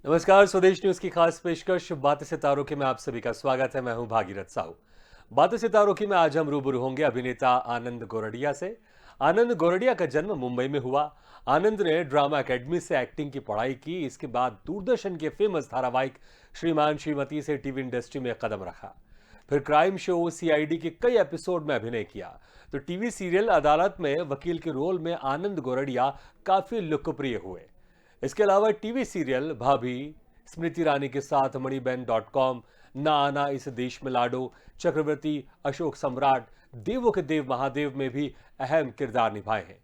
नमस्कार, स्वदेश न्यूज की खास पेशकश बातें सितारों की में आप सभी का स्वागत है। मैं हूं भागीरथ साहू। बातें सितारों की में आज हम रूबरू होंगे अभिनेता आनंद गोरडिया से। आनंद गोरडिया का जन्म मुंबई में हुआ। आनंद ने ड्रामा एकेडमी से एक्टिंग की पढ़ाई की। इसके बाद दूरदर्शन के फेमस धारावाहिक श्रीमान श्रीमती से टीवी इंडस्ट्री में कदम रखा। फिर क्राइम शो सीआईडी के कई एपिसोड में अभिनय किया। तो टीवी सीरियल अदालत में वकील के रोल में आनंद गोरडिया काफी लोकप्रिय हुए। इसके अलावा टीवी सीरियल भाभी, स्मृति ईरानी के साथ मणिबेन.com, ना आना इस देश में लाडो, चक्रवर्ती, अशोक सम्राट, देवों के देव महादेव में भी अहम किरदार निभाए हैं।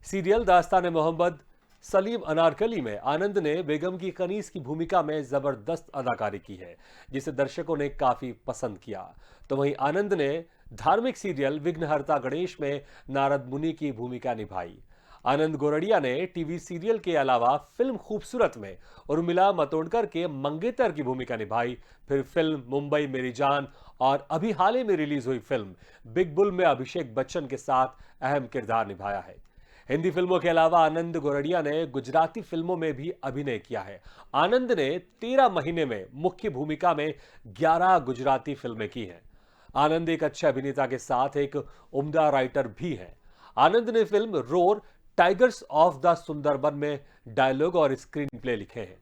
सीरियल दास्तान मोहम्मद, सलीम अनारकली में आनंद ने बेगम की कनीज की भूमिका में जबरदस्त अदाकारी की है, जिसे दर्शकों ने काफी पसंद किया। तो वहीं आनंद ने धार्मिक सीरियल विघ्नहर्ता गणेश में नारद मुनि की भूमिका निभाई। आनंद गोरडिया ने टीवी सीरियल के अलावा फिल्म खूबसूरत में उर्मिला मातोंडकर के मंगेतर की भूमिका निभाई। फिर फिल्म मुंबई मेरी जान और अभी हाल ही में रिलीज हुई फिल्म बिग बुल में अभिषेक बच्चन के साथ अहम किरदार निभाया है। हिंदी फिल्मों के अलावा आनंद गोरडिया ने गुजराती फिल्मों में भी अभिनय किया है। आनंद ने 13 महीने में मुख्य भूमिका में 11 गुजराती फिल्में की हैं। आनंद एक अच्छे अभिनेता के साथ एक उम्दा राइटर भी हैं। आनंद ने film roar, tigers of the Sundarban में डायलॉग और स्क्रीन प्ले लिखे हैं।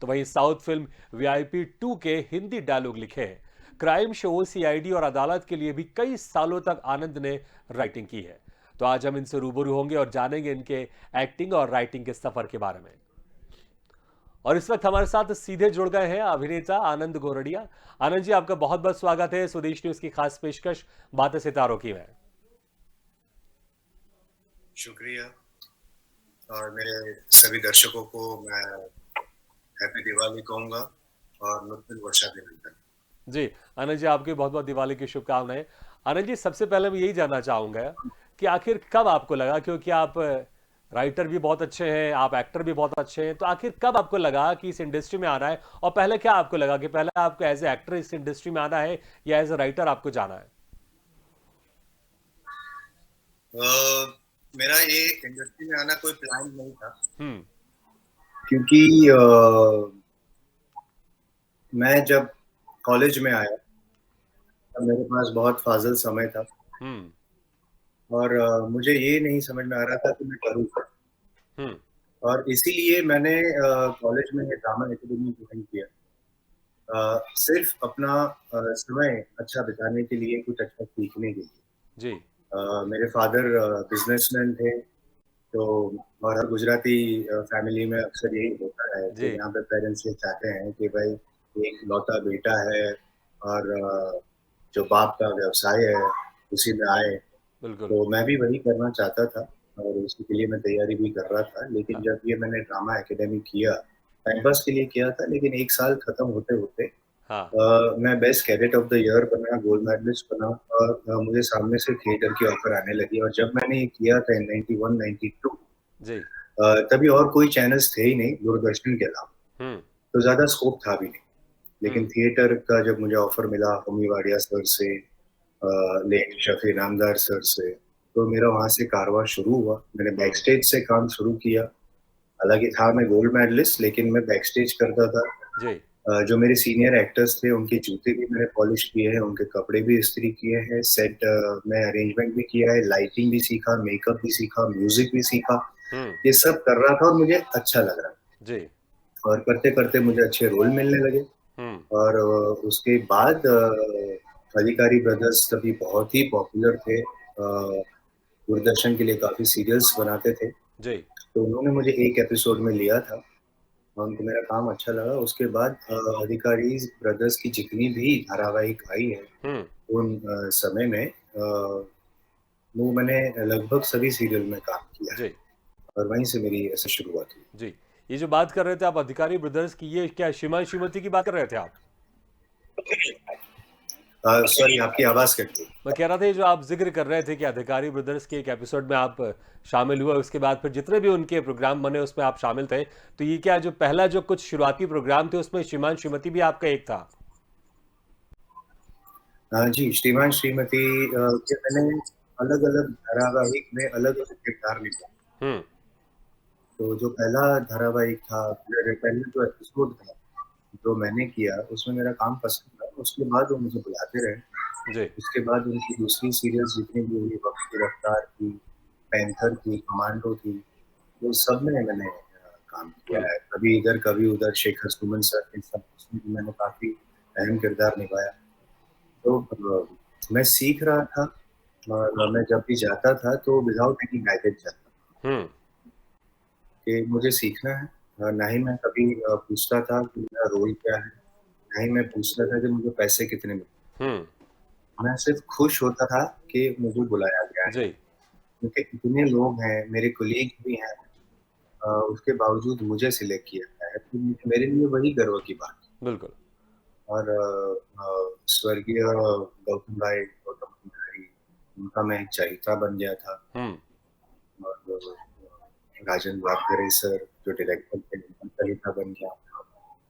तो वहीं साउथ फिल्म वीआईपी 2 के हिंदी डायलॉग लिखे हैं। क्राइम शो सीआईडी और अदालत के लिए भी कई सालों तक आनंद ने राइटिंग की है। तो आज हम इनसे रूबरू होंगे और जानेंगे इनके एक्टिंग और राइटिंग के सफर के बारे में। और इस वक्त हमारे साथ सीधे जुड़ गए हैं अभिनेता आनंद गोरडिया। आनंद जी, आपका बहुत बहुत स्वागत है स्वदेश न्यूज की खास पेशकश बातें सितारों की में। शुक्रिया। और मेरे सभी दर्शकों को मैं हैप्पी दिवाली कहूंगा और नूतन वर्ष अभिनंदन। जी, आनंद जी, आपकी बहुत बहुत दिवाली की शुभकामनाएं। आनंद जी, सबसे पहले मैं यही जानना चाहूंगा कि आखिर कब आपको लगा, क्योंकि आप राइटर भी बहुत अच्छे हैं, आप एक्टर भी बहुत अच्छे हैं, तो आखिर कब आपको लगा कि इस इंडस्ट्री में आना है? और पहले क्या आपको लगा कि पहले आपको एज ए एक्टर इस इंडस्ट्री में आना है या एज ए राइटर आपको जाना है? मेरा ये इंडस्ट्री में आना कोई प्लान नहीं था, हम्म। क्योंकि मैं जब कॉलेज में आया तब मेरे पास बहुत फाजिल समय था हम्म। और मुझे ये नहीं समझ में आ रहा था कि मैं करूँ क्या। हम्म। और इसीलिए मैंने कॉलेज में ड्रामा एकेडमी ज्वाइन किया, सिर्फ अपना समय अच्छा बिताने के लिए, कुछ अच्छा सीखने के लिए। जी। मेरे फादर बिजनेसमैन थे, तो और हर गुजराती फैमिली में अक्सर यही होता है जी। कि यहाँ पे पेरेंट्स ये चाहते हैं कि भाई एक लौता बेटा है और जो बाप का व्यवसाय है उसी में आए। बिल्कुल। तो मैं भी वही करना चाहता था और उसके लिए मैं तैयारी भी कर रहा था। लेकिन हाँ। जब ये मैंने ड्रामा एकेडमी किया, टाइम पास के लिए किया था, लेकिन एक साल खत्म होते होते हाँ। मैं best cadet of the year बना, गोल्ड मेडलिस्ट बना और मुझे सामने से थिएटर की ऑफर आने लगी। और जब मैंने ये किया था 91 92, जी। तभी और कोई चैनल्स थे ही नहीं दूरदर्शन के अलावा, हम्म। तो ज्यादा स्कोप था भी नहीं। लेकिन हम्म। थिएटर का जब मुझे ऑफर मिला होमी वाडिया सर से, लेट शफी इनामदार सर से, तो मेरा वहां से कारवां शुरू हुआ। मैंने बैक हम्म। स्टेज से काम शुरू किया। हालांकि था मैं गोल्ड मेडलिस्ट, लेकिन मैं बैक स्टेज करता था। जी। जो मेरे सीनियर एक्टर्स थे उनके जूते भी मैंने पॉलिश किए हैं, उनके कपड़े भी इस्त्री किए हैं, सेट में अरेंजमेंट भी किया है, लाइटिंग भी सीखा, मेकअप भी सीखा, म्यूजिक भी सीखा। हम्म। ये सब कर रहा था और मुझे अच्छा लग रहा जी। था और करते करते मुझे अच्छे रोल मिलने लगे। हम्म। और उसके बाद अधिकारी ब्रदर्स तभी बहुत ही पॉपुलर थे, दूरदर्शन के लिए काफी सीरियल्स बनाते थे। जी। तो उन्होंने मुझे एक एपिसोड में लिया था और उनको मेरा काम अच्छा लगा। उसके बाद अधिकारी ब्रदर्स की जितनी भी धारावाहिक आई है हम्म। उन समय में वो मैंने लगभग सभी सीरियल में काम किया है जी। और वहीं से मेरी ऐसे शुरुआत हुई। जी, ये जो बात कर रहे थे आप अधिकारी ब्रदर्स की, ये क्या श्रीमान श्रीमती की बात कर रहे थे आप? सॉरी, आपकी आवाज कट गई। मैं कह रहा था ये जो आप जिक्र कर रहे थे कि अधिकारी ब्रदर्स के एक एपिसोड में आप शामिल हुए, उसके बाद फिर जितने भी उनके प्रोग्राम बने उसमें आप शामिल थे, तो ये क्या जो पहला जो कुछ शुरुआती प्रोग्राम थे उसमें श्रीमान श्रीमती भी आपका एक था? हाँ जी, श्रीमान श्रीमती के मैंने अलग अलग धारावाहिक में अलग अलग किरदार निभाए। हम्म। तो जो पहला धारावाहिक था, पहले जो एपिसोड था, जो मैंने किया, उसमें मेरा काम पसंद था। उसके बाद वो मुझे बुलाते रहे। जी। उसके बाद उनकी दूसरी सीरियल्स जितनी भी हुई, वक्त की रफ्तार थी, पैंथर थी, कमांडो थी, वो सब में मैंने काम किया हुँ, है। कभी इधर कभी उधर, शेखर सुमन सर के साथ उसमें भी मैंने काफी अहम किरदार निभाया। तो मैं सीख रहा था, और मैं जब भी जाता था तो विदाउट एनी बैगेज जाता हुँ, कि मुझे सीखना है। ना ही मैं कभी पूछता था कि मेरा रोल क्या है, ना ही मैं पूछता था कि मुझे पैसे कितने मिले। हुँ, मैं सिर्फ खुश होता था कि मुझे बुलाया गया है, जी, क्योंकि इतने लोग हैं, मेरे कोलीग भी हैं, उसके बावजूद मुझे सिलेक्ट किया गया है, तो मेरे लिए वही गर्व की बात है। बिल्कुल। और स्वर्गीय गौतम भंडारी, उनका मैं एक चहेता बन गया था। हुँ, और राजन वाघरे सर जो डायरेक्टर थे, उनका चहेता बन गया था।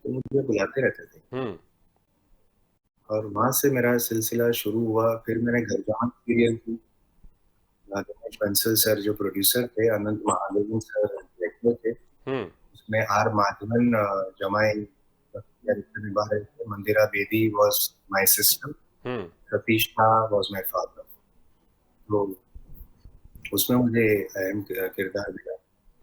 तो मुझे बुलाते रहते थे, हुँ, और वहां से मेरा सिलसिला शुरू हुआ। फिर मैंने घर जवान सीरियल की, दिनेश बंसल सर जो प्रोड्यूसर थे, अनंत महादेवन सर डायरेक्टर थे। हुँ, उसमें आर माधवन जमाई कैरेक्टर निभा रहे थे। Mandira Bedi was my sister, हुँ, Satish Shah was my father. तो उसमें मुझे अहम किरदार मिला।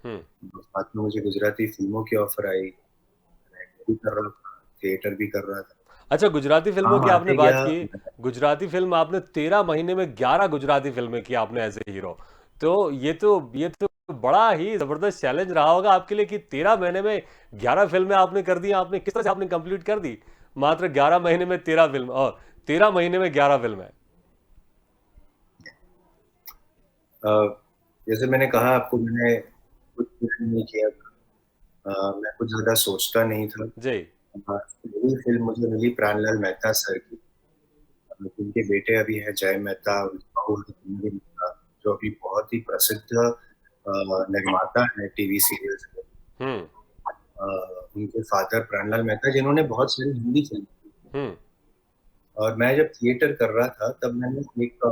हुँ। बाद में मुझे गुजराती फिल्मों की ऑफर आई, मैं भी कर रहा था, थिएटर भी कर रहा था। अच्छा, गुजराती फ़िल्मों काम की आपने आते बात गया। की। गुजराती फ़िल्म आपने 13 महीने में 11 गुजराती फ़िल्में की आपने एज़ ए हीरो। तो ये तो बड़ा ही ज़बरदस्त चैलेंज रहा होगा आपके लिए कि 13 महीने में 11 फ़िल्में आपने कर दी। आपने किस तरह से आपने कंप्लीट कर दी? मात्र 11 महीने में 13 फ़िल्म और 13 महीने में 11 फ़िल्में। अ, जैसे मैंने कहा आपको, मैंने कुछ प्लान नहीं किया था। मैं कुछ ज्यादा सोचता नहीं था। जी। यही फिल्म मुझे मिली प्राणलाल मेहता सर की, जिनके बेटे अभी हैं जय मेहता, उनकी बहू है कुंदरी मेहता, जो अभी बहुत ही प्रसिद्ध निर्माता है टीवी सीरियल्स के। हुँ, उनके फादर प्राणलाल मेहता, जिन्होंने बहुत सारी हिंदी फिल्म की। हुँ, और मैं जब थिएटर कर रहा था, तब मैंने एक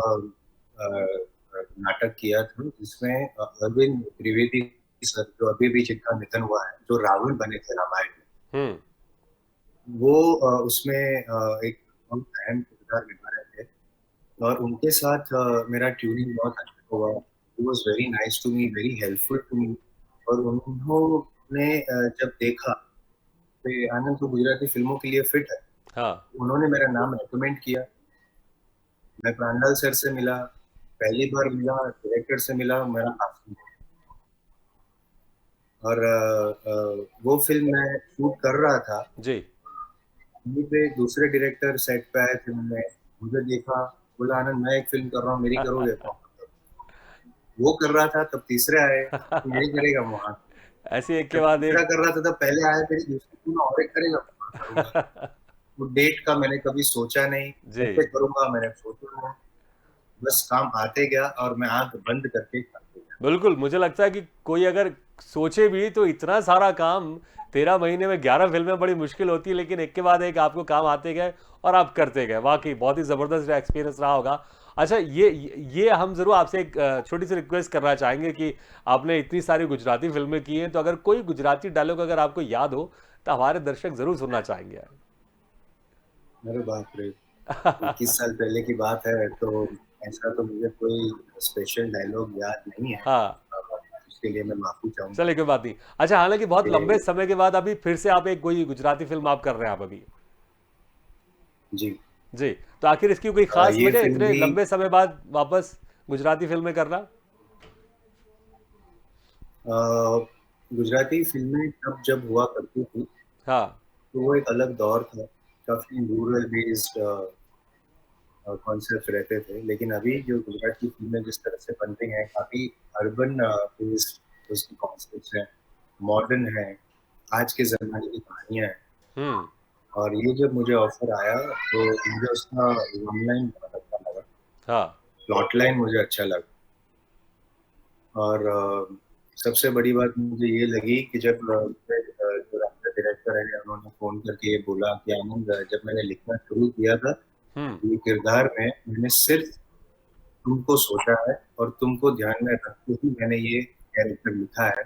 नाटक किया था, जिसमें अरविंद त्रिवेदी सर, जो अभी भी जिनका निधन हुआ है, जो रावण बने थे रामायण में, हुँ। वो उसमें एक बहुत अहम किरदार निभा रहे थे। और उनके साथ मेरा ट्यूनिंग बहुत अच्छा हुआ। He was very nice to me, very helpful to me. और उन्होंने जब देखा कि आनंद तो गुजराती फिल्मों के लिए फिट है, हाँ। उन्होंने मेरा नाम रेकमेंड किया। मैं प्राणलाल सर से मिला, पहली बार मिला, डायरेक्टर से मिला, मेरा काफी। और वो फिल्म मैं शूट कर रहा था, जी। वहीं पे दूसरे डायरेक्टर सेट पे आए थे। मुझे देखा, बोला आनंद मैं एक फिल्म कर रहा हूँ, मेरी करोगे? वो कर रहा था, तब तीसरे आए, मेरी करेगा? वहां ऐसे एक के जब बाद तीसरा एक। कर रहा था, तब पहले आया, मेरी दूसरी फिल्म और एक करेगा, वहां करूंगा। वो डेट का मैंने कभी सोचा नहीं, जी। कैसे करूंगा मैंने सोचा नहीं। बस काम आते गया, और मैं आंख बंद करके करते गया। बिल्कुल, मुझे लगता है कि कोई अगर सोचे भी तो इतना सारा काम 13 महीने में 11 फ़िल्में बड़ी मुश्किल होती है, लेकिन एक के बाद एक आपको काम आते गए और आप करते गए। वाक़ई बहुत ही ज़बरदस्त एक्सपीरियंस रहा होगा। अच्छा, ये हम ज़रूर आपसे एक छोटी-सी रिक्वेस्ट करना चाहेंगे कि आपने इतनी सारी गुजराती फ़िल्में की हैं, तो अगर कोई गुजराती डायलॉग अगर आपको याद हो, तो हमारे दर्शक ज़रूर सुनना चाहेंगे। अरे बाप रे, 21 साल पहले की बात है, तो ऐसा तो मुझे कोई स्पेशल डायलॉग याद नहीं है। हाँ। उसके लिए मैं माफी चाहूंगा। चलिए, कोई बात नहीं। अच्छा, हालाँकि बहुत लंबे कि समय के बाद अभी फिर से आप एक कोई गुजराती फ़िल्म आप कर रहे हैं आप अभी। जी, जी, तो आखिर इसकी कोई ख़ास ये वजह फिल्म इतने भी लंबे समय बाद वापस गुजराती फ़िल्में करना? गुजराती फिल्में तब जब हुआ करती थी, हाँ। तो वो एक अलग दौर था। काफी रूरल बेस्ड कॉन्सेप्ट रहते थे। लेकिन अभी जो गुजराती फिल्में जिस तरह से बन रही हैं, काफी अर्बन बेस्ड उसकी कॉन्सेप्ट्स हैं, मॉडर्न है, आज के जमाने की कहानियां हैं। हुँ, और ये जब मुझे ऑफर आया, तो मुझे उसका लाइन बहुत अच्छा लगा, हाँ। प्लॉट लाइन मुझे अच्छा लगा। और सबसे बड़ी बात मुझे ये लगी कि जब जो राइटर डायरेक्टर है, उन्होंने फोन करके ये बोला कि आनंद, जब मैंने लिखना शुरू किया था, हुँ, ये किरदार में मैंने सिर्फ तुमको सोचा है, और तुमको ध्यान में रखते ही मैंने ये कैरेक्टर लिखा है।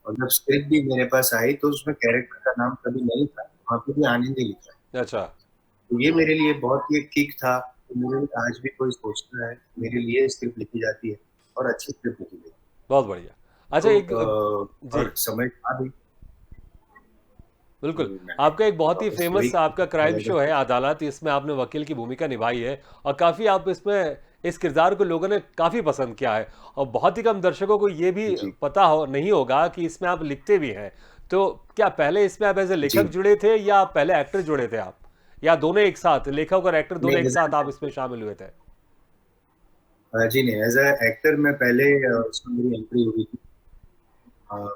और जब स्क्रिप्ट भी मेरे पास आई तो उसमें कैरेक्टर का नाम कभी नहीं था, वहाँ पे भी आनंद ही लिखा है। अच्छा। तो ये मेरे लिए बहुत ही एक किक था। तो मेरे लिए आज भी कोई सोचता है मेरे लिए स्क्रिप्ट लिखी जाती है और अच्छी स्क्रिप्ट लिखी जाती बहुत बढ़िया। है अच्छा तो एक जी और समय था भी। तो बिल्कुल। मैंने आपका एक बहुत ही बस वही फेमस आपका क्राइम किया। शो है अदालत, इसमें आपने वकील की भूमिका निभाई है और काफ़ी आप इसमें इस किरदार को लोगों ने काफ़ी पसंद किया है और बहुत ही कम दर्शकों को ये भी जी पता हो नहीं होगा कि इसमें आप लिखते भी हैं। तो क्या पहले इसमें आप एज ए जी। लेखक जुड़े थे या पहले एक्टर जुड़े थे आप, या दोनों एक साथ, लेखक और एक्टर दोनों नहीं एक एज साथ आप इसमें शामिल हुए थे? जी नहीं, एज ए एक्टर मैं पहले उसमें मेरी एंट्री हुई थी।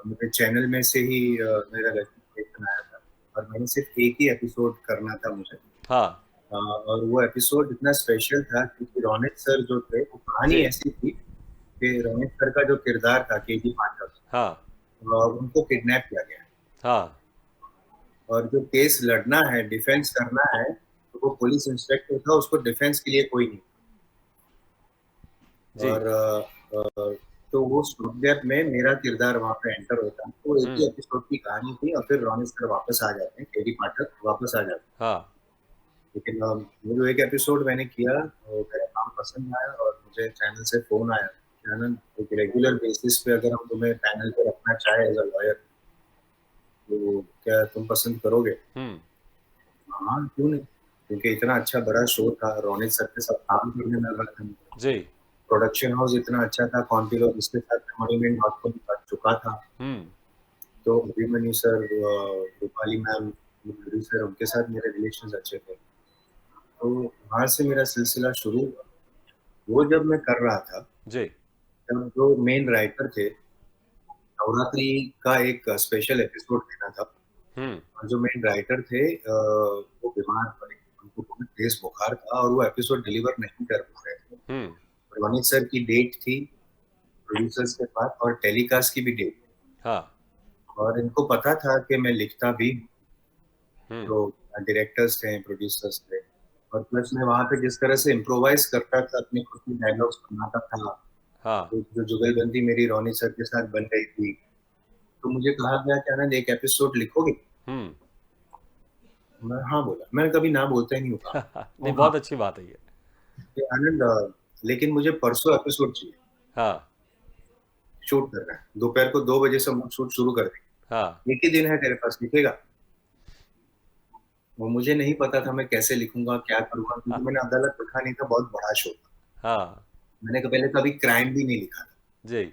मेरे चैनल में से ही मेरा रजिस्ट्रेशन आया था और मैंने सिर्फ एक ही एपिसोड करना था मुझे। हाँ। और वो एपिसोड इतना स्पेशल था क्योंकि रोनित सर जो थे, वो कहानी जी। ऐसी थी कि रोनित सर का जो किरदार था केडी पाठक, हाँ। उनको किडनैप किया गया है। हाँ। और जो केस लड़ना है, डिफेंस करना है, तो वो पुलिस इंस्पेक्टर था, उसको डिफेंस के लिए कोई नहीं। जी। और तो वो स्टूडियो में मेरा किरदार वहां पे एंटर होता है। तो एक ही हम्म। एपिसोड की कहानी थी और फिर रोनित सर वापस आ जाते हैं, केडी पाठक वापस आ जाते हैं। हाँ। लेकिन वो जो एक एपिसोड मैंने किया, वो मेरा काम पसंद आया और मुझे चैनल से फोन आया कि आनंद, एक रेगुलर बेसिस पे अगर हम तुम्हें पैनल पे रखना चाहे एज अ लॉयर, तो क्या तुम पसंद करोगे? हम्म। हाँ, क्यों नहीं। क्योंकि इतना अच्छा बड़ा शो था, रोनित सर के साथ काम करने में लगा था। जी। प्रोडक्शन हाउस इतना अच्छा था, कॉन्टिलो जिसके साथ मैं मणिमैन डॉट कॉम कर चुका था। हम्म। तो Abhimanyu sir, Rupali ma'am, sir, उनके साथ मेरे रिलेशन अच्छे थे। तो वहां से मेरा सिलसिला शुरू हुआ। वो जब मैं कर रहा था, जी। तब जो मेन राइटर थे, नवरात्रि का एक स्पेशल एपिसोड देना था। हम्म। और जो मेन राइटर थे, वो बीमार पड़े, उनको बहुत तेज बुखार था और वो एपिसोड डिलीवर नहीं कर पा रहे थे। हम्म। रोनित सर की डेट थी प्रोड्यूसर्स के पास और टेलीकास्ट की भी डेट। हाँ। और इनको पता था कि मैं लिखता भी हूँ, हम्म। तो डायरेक्टर्स थे, प्रोड्यूसर्स थे। और प्लस मैं वहां पे जिस तरह से इम्प्रोवाइज करता था, अपने खुद की डायलॉग्स बनाता था, हाँ। तो जो जुगलबंदी मेरी रोनी सर के साथ बन रही थी, तो मुझे कहा गया कि आनंद एक एपिसोड लिखोगे? हम्म। मैं हाँ बोला, मैं कभी ना बोलता ही नहीं हूँ। नहीं, ओ हाँ, बहुत अच्छी बात है ये। कि आनंद, लेकिन मुझे परसों एपिसोड चाहिए, हाँ। शूट करना है, दोपहर को 2 बजे से हम शूट शुरू कर हाँ। देंगे, एक ही दिन है तेरे पास, लिखेगा? वो मुझे नहीं पता था मैं कैसे लिखूंगा, क्या करूंगा, क्योंकि मैंने अदालत लिखा नहीं था, बहुत बड़ा शो था। हाँ। मैंने पहले कभी क्राइम भी नहीं लिखा था। जी।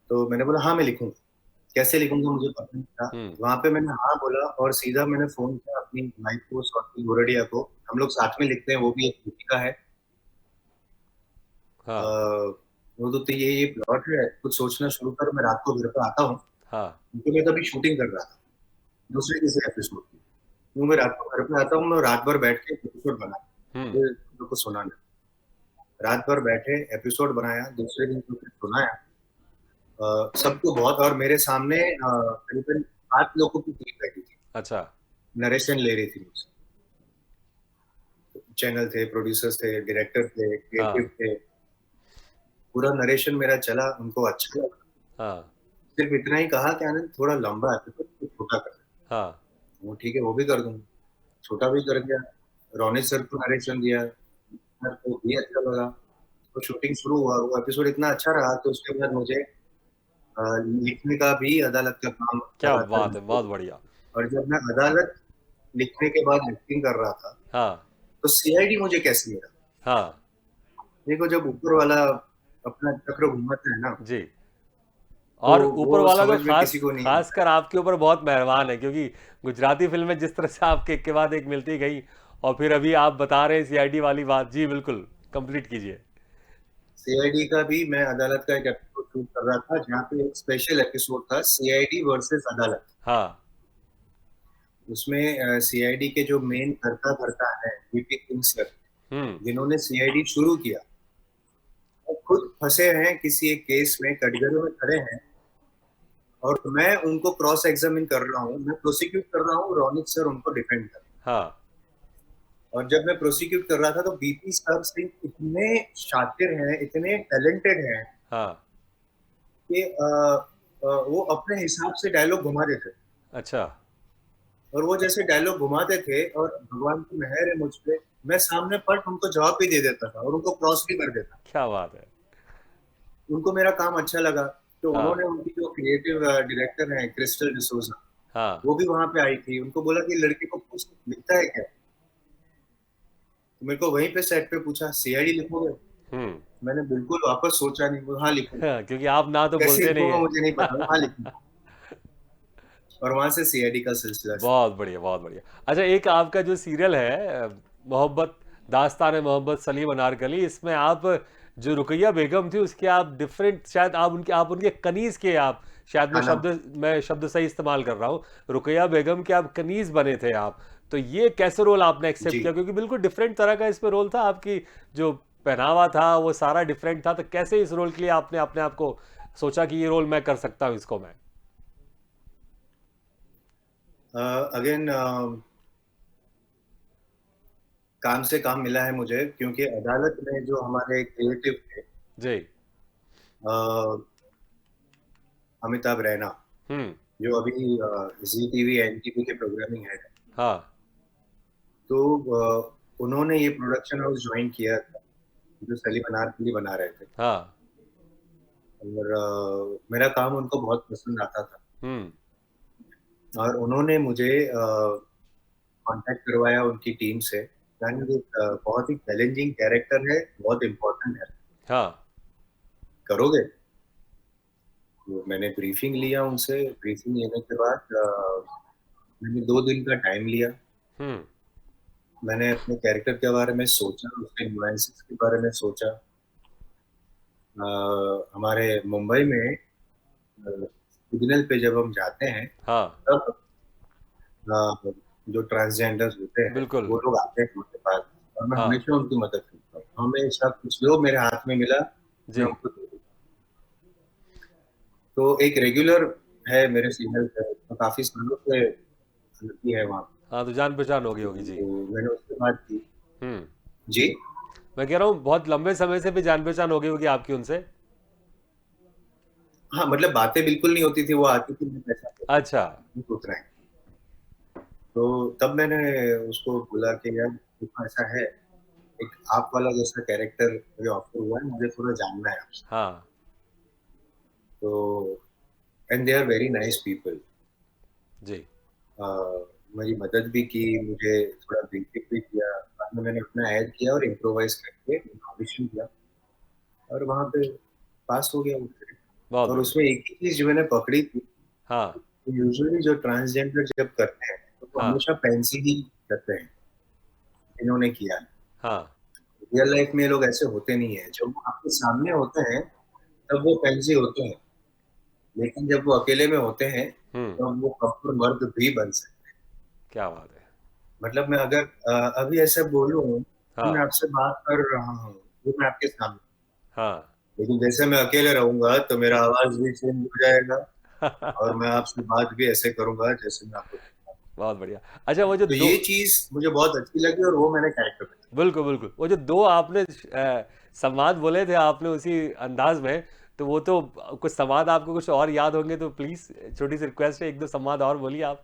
तो मैंने बोला हाँ मैं लिखूंगा, कैसे लिखूंगा मुझे पता नहीं था। हम्म। वहां पे मैंने हाँ बोला और सीधा मैंने फोन किया अपनी वाइफ को, स्वाति गोरडिया को। हम लोग साथ में लिखते हैं, वो भी एक दीपिका है। हाँ। वो तो ये प्लॉट है, कुछ सोचना शुरू कर, मैं रात को घर पे आता हूँ। हाँ। क्योंकि मैं तभी शूटिंग कर रहा था दूसरे किसी एपिसोड की। क्यों, मैं रात को घर पे आता हूँ, मैं रात भर बैठ के एपिसोड बना, हम्म। फिर को सुनाना। रात भर बैठे एपिसोड बनाया, दूसरे दिन को फिर सुनाया। सबको बहुत, और मेरे सामने करीबन 8 लोगों की टीम बैठी थी, अच्छा। नरेशन ले रही थी मुझसे। चैनल थे, प्रोड्यूसर्स थे, डायरेक्टर थे, क्रिएटिव हाँ। थे। पूरा नरेशन मेरा चला, उनको अच्छा लगा। हाँ। सिर्फ इतना ही कहा कि आनंद थोड़ा लंबा एपिसोड तो छोटा कर। हाँ। वो ठीक है, वो भी कर दूंगा। छोटा भी कर दिया, रोनित सर को नरेशन दिया, सर को भी अच्छा लगा। तो शूटिंग शुरू हुआ, वो एपिसोड इतना अच्छा रहा तो उसके बाद मुझे लिखने का भी अदालत का काम क्या लगातार बात है, मिलते बहुत गए। बढ़िया। और जब मैं अदालत लिखने के बाद एक्टिंग कर रहा था, हाँ। तो सीआईडी मुझे कैसे मिला? हाँ। देखो, जब ऊपर वाला अपना चक्र घुमाता है ना, जी। तो और ऊपर वो वाला तो समझ में खास किसी को नहीं आता खासकर आपके ऊपर बहुत मेहरबान है, क्योंकि गुजराती फिल्में जिस तरह से आपके एक के बाद एक मिलती गई और फिर अभी आप बता रहे हैं सीआईडी वाली बात। जी बिल्कुल, कंप्लीट कीजिए। सीआईडी का भी मैं अदालत का एक एपिसोड शूट कर रहा था, जहाँ पे एक स्पेशल एपिसोड था, सीआईडी वर्सेस अदालत। हाँ। उसमें सीआईडी के जो मेन कर्ता धर्ता है, वीपी सिंह सर, हम्म। जिन्होंने सीआईडी शुरू किया, वो खुद फंसे हैं किसी एक केस में, कटघरे में खड़े हैं। और मैं उनको क्रॉस एग्जामिन कर रहा हूँ, मैं प्रोसिक्यूट कर रहा हूँ, रोनित सर उनको डिफेंड कर रहे हैं। हाँ। और जब मैं प्रोसिक्यूट कर रहा था, तो बीपी सर सिंह इतने शातिर हैं, इतने टैलेंटेड हैं हाँ। कि वो अपने हिसाब से डायलॉग घुमाते थे, अच्छा। और वो जैसे डायलॉग घुमाते थे और भगवान की मेहर है मुझ पे, मैं सामने पलट उनको जवाब भी दे देता था और उनको क्रॉस भी कर देता। क्या बात है! उनको मेरा काम अच्छा लगा, तो हाँ, उन्होंने, उनकी जो क्रिएटिव डायरेक्टर है क्रिस्टल डिसूजा, हाँ। वो भी वहां पे आई थी। उनको बोला कि लड़के को कुछ लिखता है क्या, तो मेरे को वहीं पे सेट पे पूछा सीआईडी लिखोगे। हुँ। मैंने बिल्कुल वापस सोचा नहीं, वो हाँ लिखूंगा। हाँ, क्योंकि आप ना तो कैसे बोलते नहीं लिखूंगा मुझे नहीं पता, हाँ हैं। लिखूंगा। और वहां से सीआईडी का सिलसिला शुरू। बहुत बढ़िया, बहुत बढ़िया। अच्छा, एक आपका जो सीरियल है मोहब्बत दास्तान मोहब्बत सलीम अनारकली, इसमें आप जो रुकैया बेगम थी उसके आप डिफरेंट, शायद आप उनके कनीज़ के, आप शायद खानम। मैं शब्द सही इस्तेमाल कर रहा हूँ, रुकैया बेगम के आप कनीज़ बने थे आप। तो ये कैसे रोल आपने एक्सेप्ट जी। किया, क्योंकि बिल्कुल डिफरेंट तरह का इसमें रोल था, आपकी जो पहनावा था वो सारा डिफरेंट था, तो कैसे इस रोल के लिए आपने अपने आप को सोचा कि ये रोल मैं कर सकता हूँ इसको मैं? अगेन काम से काम मिला है मुझे, क्योंकि अदालत में जो हमारे क्रिएटिव थे, जी। अमिताभ रैना, हम्म। जो अभी जी टीवी एनटीवी के प्रोग्रामिंग हेड है, हाँ। तो उन्होंने ये प्रोडक्शन हाउस ज्वाइन किया था जो सलीम अनारकली बना रहे थे। हाँ। और मेरा काम उनको बहुत पसंद आता था, हम्म। और उन्होंने मुझे कांटेक्ट करवाया उनकी टीम से। यानी एक बहुत ही चैलेंजिंग कैरेक्टर है, बहुत इम्पोर्टेंट है, हाँ। करोगे। तो मैंने ब्रीफिंग लिया उनसे। ब्रीफिंग लेने के बाद मैंने 2 दिन का टाइम लिया। हम्म। मैंने अपने कैरेक्टर के बारे में सोचा, उसके नुआंसेस के बारे में सोचा। हमारे मुंबई में सिग्नल पे जब हम जाते हैं, हाँ। तब जो ट्रांसजेंडर्स होते हैं बिल्कुल। वो लोग आते हैं हमारे पास, और मैं हाँ। हमेशा उनकी मदद करता हूँ। हमेशा कुछ लोग मेरे हाथ में मिला, मैं जी। उनको दे दूँ। तो एक रेगुलर है मेरे सीनियर पे, तो काफी सालों से लड़की है वहाँ पे। हाँ, तो जान पहचान हो गई होगी जी। तो मैंने उससे बात की। हम्म। जी। मैं कह रहा हूँ बहुत लंबे समय से भी जान पहचान हो गई होगी आपकी उनसे। हाँ, मतलब बातें बिल्कुल नहीं होती थी, वो आती थी, मैं पैसा देता था, अच्छा। बस उतना ही। तो तब मैंने उसको बोला कि यार देखो ऐसा है, एक आप वाला जैसा कैरेक्टर मुझे ऑफर हुआ है, मुझे थोड़ा जानना है आपसे। हाँ। तो and they are very nice people. जी। मेरी मदद भी की, मुझे थोड़ा ब्रीफिंग भी किया। बाद में मैंने अपना ऐड किया और इम्प्रोवाइज करके ऑडिशन किया, और वहां पे पास हो गया वो। बहुत और बढ़िया। उसमें एक ही चीज जो मैंने पकड़ी थी, हाँ। यूजुअली जो ट्रांसजेंडर जब करते हैं तो वो हाँ। हमेशा फैंसी ही करते हैं, इन्होंने किया। हाँ। रियल लाइफ में लोग ऐसे होते नहीं है, जब वो आपके सामने होते हैं तब वो फैंसी होते हैं, लेकिन जब वो अकेले में होते हैं हम्म। तब वो कठोर मर्द भी बन सकते हैं। क्या बात है! मतलब मैं अगर अभी ऐसे बोलूं कि मैं हाँ। आपसे बात कर रहा हूँ, वो मैं आपके सामने, हाँ। लेकिन जैसे मैं अकेले रहूंगा तो मेरा आवाज भी चेंज हो जाएगा, और मैं आपसे बात भी ऐसे करूंगा जैसे मैं आपको। बहुत बढ़िया। अच्छा, वो जो तो दो, ये चीज मुझे बहुत अच्छी लगी, और वो मैंने कैरेक्टर में। बिल्कुल बिल्कुल, वो जो दो आपने संवाद बोले थे आपने उसी अंदाज में, तो वो तो कुछ संवाद आपको कुछ और याद होंगे, तो प्लीज छोटी सी रिक्वेस्ट है, एक दो संवाद और बोलिए आप,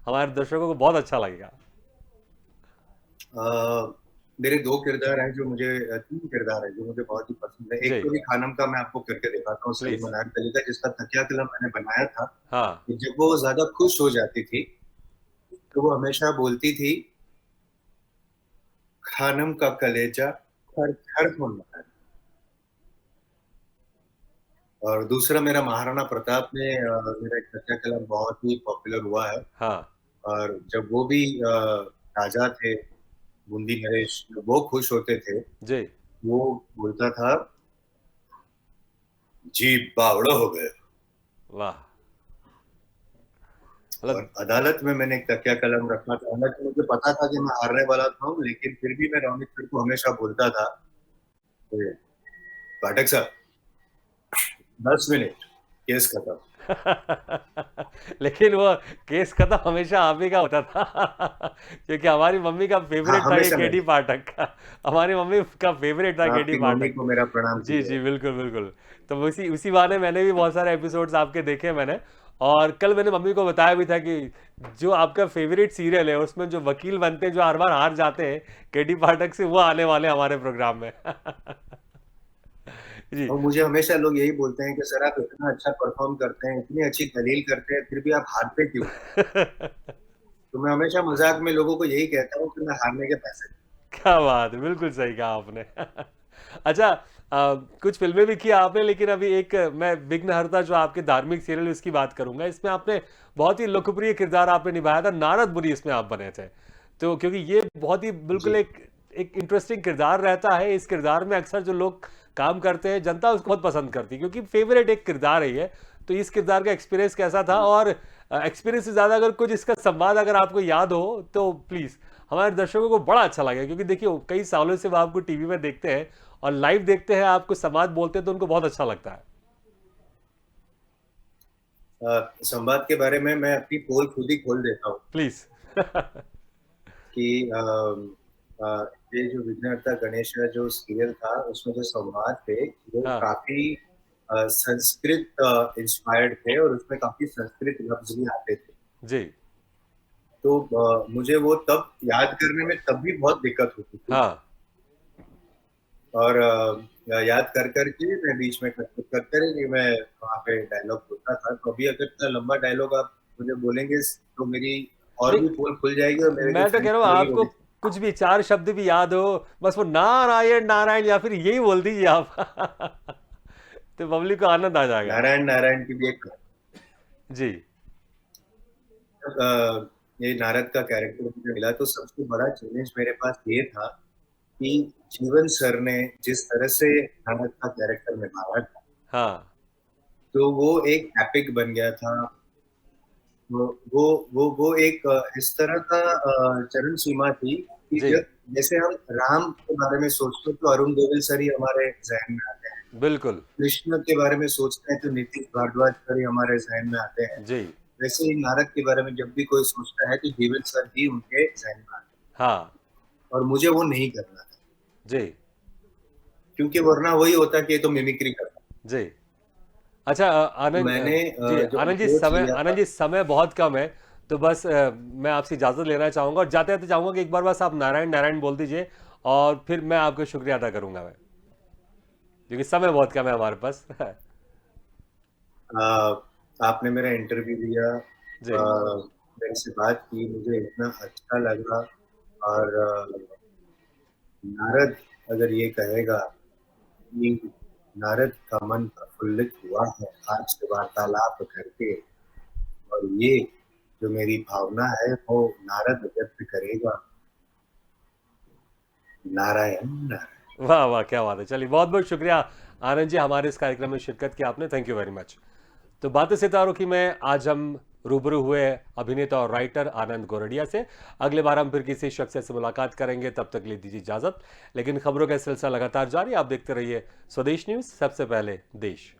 हमारे दर्शकों को बहुत अच्छा लगेगा। मेरे 2 किरदार हैं जो मुझे 3 किरदार है जो मुझे बहुत ही पसंद है। एक जी। तो भी खानम का मैं आपको करके दिखाता हूँ, सलीम प्लीज। अनारकली का, जिसका तकिया कलम मैंने बनाया था। हाँ। कि जब वो ज्यादा खुश हो जाती थी तो वो हमेशा बोलती थी, खानम का कलेजा खर खर होना है। और दूसरा मेरा महाराणा प्रताप में मेरा एक तकिया कलम बहुत ही पॉपुलर हुआ है। हाँ। और जब वो भी राजा थे, बूंदी नरेश, जब वो खुश होते थे, जी। वो बोलता था, जी बावड़ा हो गए। वाह। और मतलब अदालत में मैंने एक तकिया कलम रखा था, हालांकि मुझे पता था कि मैं हारने वाला था, लेकिन फिर भी मैं रोनित सर को हमेशा बोलता था कि, पाठक साहब 10 मिनट, केस खत्म। लेकिन वो केस खत्म हमेशा आप ही का होता था। क्योंकि हमारी मम्मी का हाँ, फेवरेट था ये हमेशा केडी मेरे। पाठक का। हमारी मम्मी का फेवरेट था केडी आपकी मम्मी पाठक। को मेरा प्रणाम जी कीजिएगा। जी बिल्कुल बिल्कुल। तो उसी उसी बहाने मैंने भी बहुत सारे एपिसोड्स आपके देखे मैंने। और कल मैंने मम्मी को बताया भी था कि जो आपका फेवरेट सीरियल है उसमें जो वकील बनते हैं जो हर बार हार जाते हैं केडी पाठक से, वो आने वाले हैं हमारे प्रोग्राम में। जी। और मुझे हमेशा लोग यही बोलते हैं कि सर आप इतना अच्छा परफॉर्म करते हैं, इतनी अच्छी दलील करते हैं, फिर भी आप हारते क्यों? तो मैं हमेशा मजाक में लोगों को यही कहता हूँ कि मैं हारने के पैसे। क्या बात है, बिल्कुल सही कहा आपने। अच्छा, कुछ फिल्में भी की आपने, लेकिन अभी एक मैं विघ्नहर्ता जो आपके धार्मिक सीरियल उसकी बात करूंगा। इसमें आपने बहुत ही लोकप्रिय किरदार आपने निभाया था, नारद मुनि इसमें आप बने थे। तो क्योंकि ये बहुत ही बिल्कुल जी। एक एक इंटरेस्टिंग किरदार रहता है। इस किरदार में अक्सर जो लोग काम करते हैं जनता उसको बहुत पसंद करती है क्योंकि फेवरेट एक किरदार है ये। तो इस किरदार का एक्सपीरियंस कैसा था? और एक्सपीरियंस से ज़्यादा अगर कुछ इसका संवाद अगर आपको याद हो तो प्लीज़ हमारे दर्शकों को बड़ा अच्छा लगेगा। क्योंकि देखिए कई सालों से वो आपको टीवी में देखते हैं और लाइव देखते हैं, आपको संवाद बोलते हैं तो उनको बहुत अच्छा लगता है। संवाद के बारे में मैं अपनी पोल खुद ही खोल देता हूँ प्लीज़। कि ये जो विघ्नहर्ता गणेश का जो सीरियल था उसमें जो संवाद थे वो हाँ। काफी संस्कृत इंस्पायर्ड थे और उसमें काफी संस्कृत लफ्ज भी आते थे। जी। तो मुझे वो तब याद करने में तब भी बहुत दिक्कत होती थी। हाँ। और याद कर करके मैं बीच में करते रहे कि मैं वहाँ पे डायलॉग बोलता था। तो अभी अगर इतना लंबा डायलॉग आप मुझे बोलेंगे तो मेरी और भी नहीं, पोल खुल जाएगी और मेरे जो मैं तो कह फैंस रहा हूँ फॉलोइंग वो आपको भी। कुछ भी चार शब्द भी याद हो, बस वो नारायण नारायण या फिर यही बोल दीजिए आप। तो पब्लिक को आनंद आ जाएगा। नारायण नारायण की भी एक जी। ये नारद का कैरेक्टर मुझे मिला तो सबसे बड़ा चैलेंज मेरे पास ये था कि जीवन सर ने जिस तरह से नारद का कैरेक्टर निभाया था हाँ। तो वो एक एपिक बन गया था। वो एक इस तरह का चरण सीमा थी कि जी। जब जैसे हम राम के बारे में सोचते हैं तो अरुण गोविल सर ही हमारे जहन में आते हैं। बिल्कुल। कृष्ण के बारे में सोचते हैं तो नीतीश भारद्वाज सर ही हमारे जहन में आते हैं। जी। वैसे ही नारद के बारे में जब भी कोई सोचता है तो जीवन सर ही उनके जहन में आते हाँ। हैं और मुझे वो नहीं करना था जी। क्योंकि वरना वही होता कि ये तो मिमिक्री करता। जी। अच्छा, तो आनंद मैंने जी जो आनंद जी, अप्रोच लिया था। समय बहुत कम है। तो बस मैं आपसे इजाज़त लेना चाहूँगा और जाते जाते चाहूँगा कि एक बार बस आप नारायण नारायण बोल दीजिए और फिर मैं आपका शुक्रिया अदा करूँगा मैं, क्योंकि समय बहुत कम है हमारे पास। आपने मेरा इंटरव्यू लिया, जी। मेरे से बात की, मुझे इतना अच्छा लगा। और नारद अगर ये कहेगा कि नारद का मन प्रफुल्लित हुआ है आज से वार्तालाप करके, और ये जो मेरी भावना है वो नारद व्यक्त करेगा। नारायण नारायण। वाह वाह, क्या बात है। चलिए बहुत बहुत शुक्रिया आनंद जी, हमारे इस कार्यक्रम में शिरकत की आपने, थैंक यू वेरी मच। तो बातें सितारों की में आज हम रूबरू हुए अभिनेता और राइटर आनंद गोरडिया से। अगले बार हम फिर किसी शख्स से मुलाकात करेंगे, तब तक ले दीजिए इजाजत। लेकिन खबरों का सिलसिला लगातार जारी, आप देखते रहिए स्वदेश न्यूज, सबसे पहले देश।